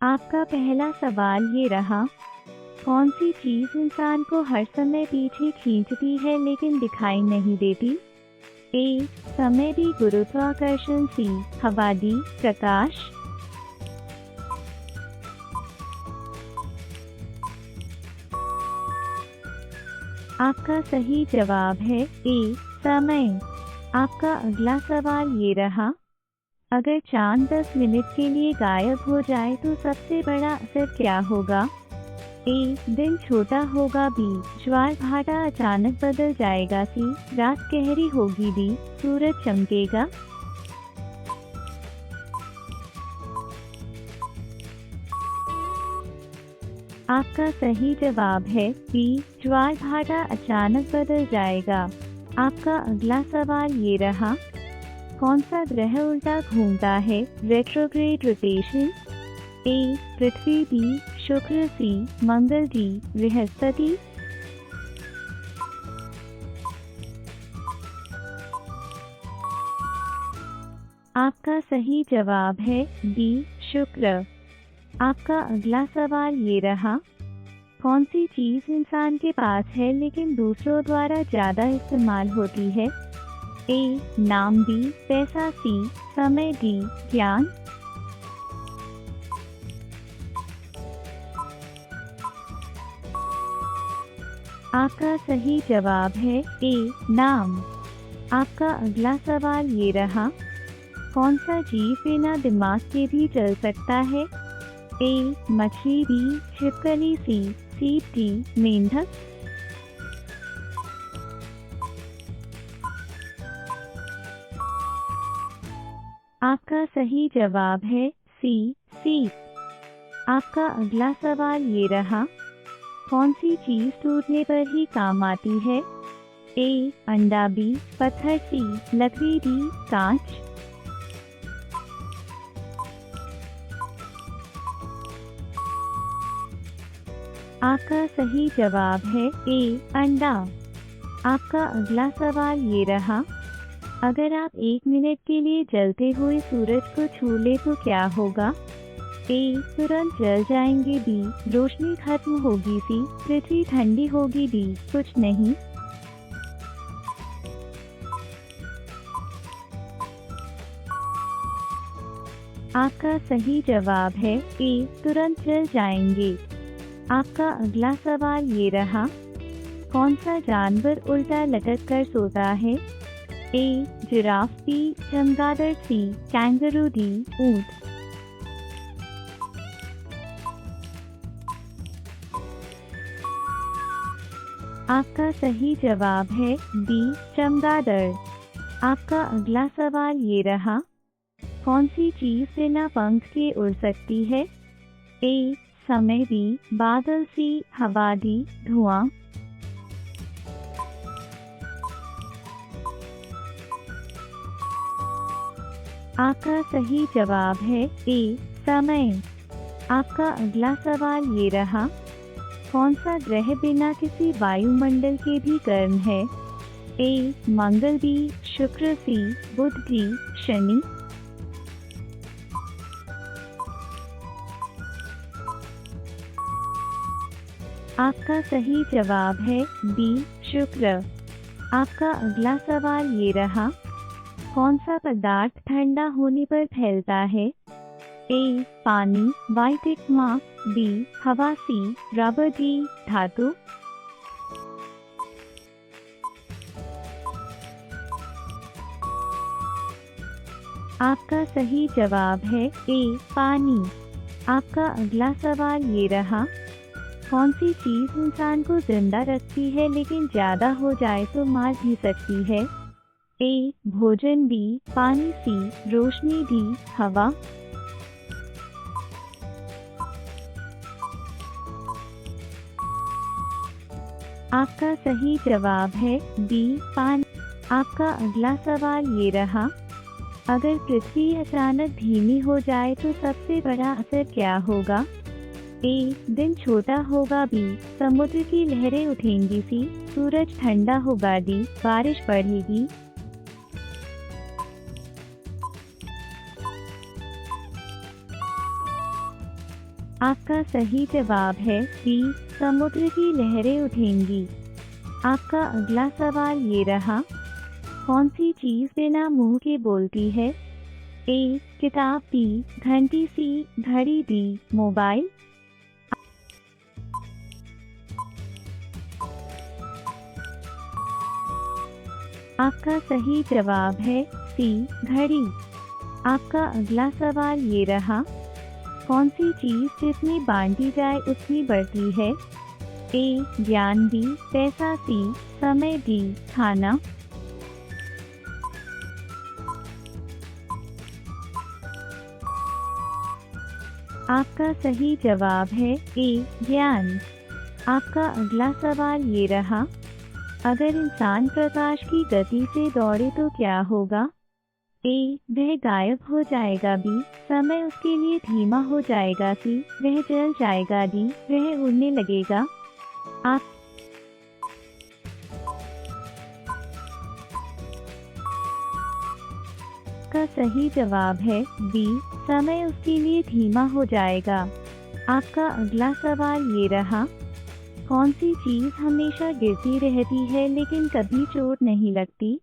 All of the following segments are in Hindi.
आपका पहला सवाल ये रहा, कौन सी चीज़ इंसान को हर समय पीछे खींचती है लेकिन दिखाई नहीं देती? ए. समय, बी. गुरुत्वाकर्षण, सी. हवा, डी. प्रकाश। आपका सही जवाब है ए. समय। आपका अगला सवाल ये रहा, अगर चांद 10 मिनट के लिए गायब हो जाए तो सबसे बड़ा असर क्या होगा? ए. दिन छोटा होगा, बी. ज्वार भाटा अचानक बदल जाएगा, सी. रात गहरी होगी, डी. सूरज चमकेगा। आपका सही जवाब है बी. ज्वार भाटा अचानक बदल जाएगा। आपका अगला सवाल ये रहा, कौन सा ग्रह उल्टा घूमता है? Retrograde rotation. ए. पृथ्वी, बी. शुक्र, सी. मंगल, डी. बृहस्पति। आपका सही जवाब है बी. शुक्र। आपका अगला सवाल ये रहा, कौन सी चीज़ इंसान के पास है लेकिन दूसरों द्वारा ज़्यादा इस्तेमाल होती है? ए. नाम, बी. पैसा, सी. समय, डी. ज्ञान। आपका सही जवाब है ए. नाम। आपका अगला सवाल ये रहा, कौन सा जीव बिना दिमाग के भी चल सकता है? ए. मछली, बी. छिपकली, सी. सीप, डी. मेंढक। आपका सही जवाब है सी. सीप। आपका अगला सवाल ये रहा, कौन सी चीज़ टूटने पर ही काम आती है? ए. अंडा, बी. पत्थर, सी. लकड़ी, डी. कांच। आपका सही जवाब है ए. अंडा। आपका अगला सवाल ये रहा, अगर आप 1 मिनट के लिए जलते हुए सूरज को छू ले तो क्या होगा? ए. तुरंत जल जाएंगे, बी. रोशनी खत्म होगी, सी. पृथ्वी ठंडी होगी, डी. कुछ नहीं। आपका सही जवाब है ए. तुरंत जल जाएंगे। आपका अगला सवाल ये रहा, कौन सा जानवर उल्टा लटक कर सोता है? ए. Giraffe, B. चमगादड़, सी. Kangaroo, D. ऊंट। आपका सही जवाब है बी. चमगादड़। आपका अगला सवाल ये रहा, कौन सी चीज़ बिना पंख के उड़ सकती है? ए. समय, बी. बादल, सी. हवा, डी. धुआं। आपका सही जवाब है ए. समय। आपका अगला सवाल ये रहा, कौन सा ग्रह बिना किसी वायुमंडल के भी गर्म है? ए. मंगल, बी. शुक्र, सी. बुध, डी. शनि। आपका सही जवाब है बी. शुक्र। आपका अगला सवाल ये रहा, कौन सा पदार्थ ठंडा होने पर फैलता है? ए. पानी, वाइट मार्क, बी. हवा, सी. Rubber, D. धातु। आपका सही जवाब है ए. पानी। आपका अगला सवाल ये रहा, कौन सी चीज़ इंसान को जिंदा रखती है लेकिन ज़्यादा हो जाए तो मार भी सकती है? ए. भोजन, बी. पानी, सी. रोशनी, डी. हवा। आपका सही जवाब है बी. पानी। आपका अगला सवाल ये रहा, अगर पृथ्वी अचानक धीमी हो जाए तो सबसे बड़ा असर क्या होगा? ए. दिन छोटा होगा, बी. समुद्र की लहरें उठेंगी, सी. सूरज ठंडा होगा, डी. बारिश बढ़ेगी। आपका सही जवाब है बी, समुद्र की लहरें उठेंगी। आपका अगला सवाल ये रहा, कौन सी चीज़ बिना मुंह के बोलती है? ए किताब, बी घंटी, सी घड़ी, डी मोबाइल। आपका सही जवाब है सी घड़ी। आपका अगला सवाल ये रहा, कौन सी चीज़ जितनी बांटी जाए उतनी बढ़ती है? ए ज्ञान, बी पैसा, सी समय, डी खाना। आपका सही जवाब है ए ज्ञान। आपका अगला सवाल ये रहा, अगर इंसान प्रकाश की गति से दौड़े तो क्या होगा? ए वह गायब हो जाएगा, बी समय उसके लिए धीमा हो जाएगा, सी वह जल जाएगा, डी वह उड़ने लगेगा। आपका सही जवाब है बी, समय उसके लिए धीमा हो जाएगा। आपका अगला सवाल ये रहा, कौन सी चीज़ हमेशा गिरती रहती है लेकिन कभी चोट नहीं लगती?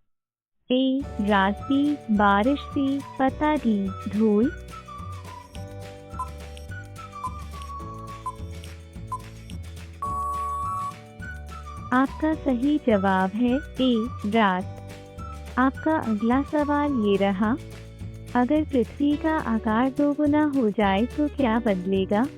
ए रात, बी बारिश, सी पता, डी धूल। आपका सही जवाब है ए रात। आपका अगला सवाल ये रहा, अगर पृथ्वी का आकार दोगुना हो जाए तो क्या बदलेगा?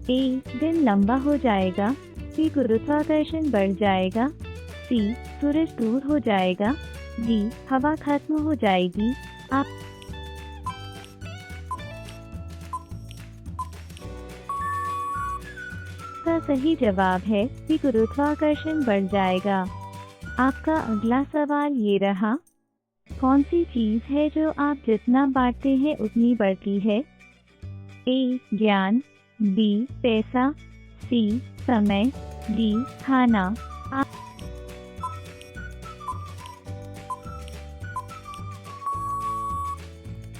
ए दिन लंबा हो जाएगा, बी गुरुत्वाकर्षण बढ़ जाएगा, सी सूरज दूर हो जाएगा, डी हवा खत्म हो जाएगी। आपका सही जवाब है बी गुरुत्वाकर्षण बढ़ जाएगा। आपका अगला सवाल ये रहा, कौन सी चीज़ है जो आप जितना बांटते हैं उतनी बढ़ती है? ए ज्ञान, बी पैसा, सी समय, डी खाना।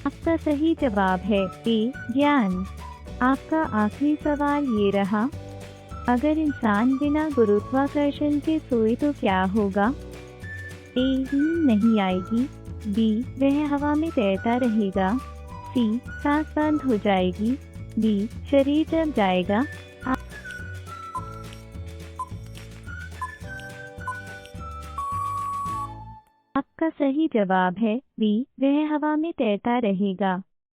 आपका सही जवाब है ए ज्ञान। आपका आखिरी सवाल ये रहा, अगर इंसान बिना गुरुत्वाकर्षण के सोए तो क्या होगा? ए नींद नहीं आएगी, बी वह हवा में तैरता रहेगा, सी सांस बंद हो जाएगी, डी शरीर जम जाएगा। आपका सही जवाब है बी वह हवा में तैरता रहेगा।